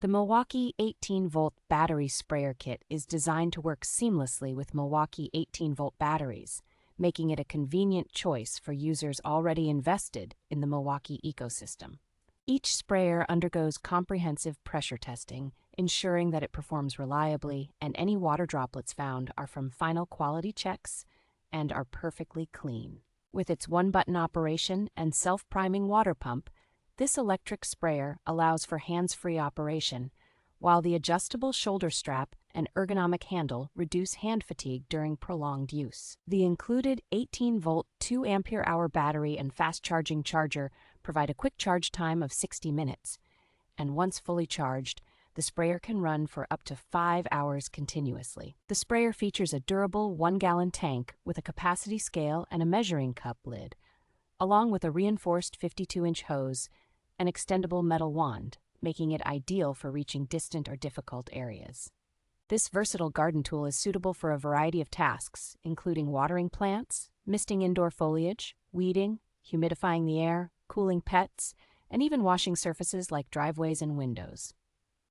The Milwaukee 18-volt battery sprayer kit is designed to work seamlessly with Milwaukee 18-volt batteries, making it a convenient choice for users already invested in the Milwaukee ecosystem. Each sprayer undergoes comprehensive pressure testing, ensuring that it performs reliably and any water droplets found are from final quality checks and are perfectly clean. With its one-button operation and self-priming water pump, this electric sprayer allows for hands-free operation, while the adjustable shoulder strap and ergonomic handle reduce hand fatigue during prolonged use. The included 18-volt 2 ampere-hour battery and fast-charging charger provide a quick charge time of 60 minutes, and once fully charged, the sprayer can run for up to 5 hours continuously. The sprayer features a durable 1-gallon tank with a capacity scale and a measuring cup lid, along with a reinforced 52-inch hose and extendable metal wand, making it ideal for reaching distant or difficult areas. This versatile garden tool is suitable for a variety of tasks, including watering plants, misting indoor foliage, weeding, humidifying the air, cooling pets, and even washing surfaces like driveways and windows.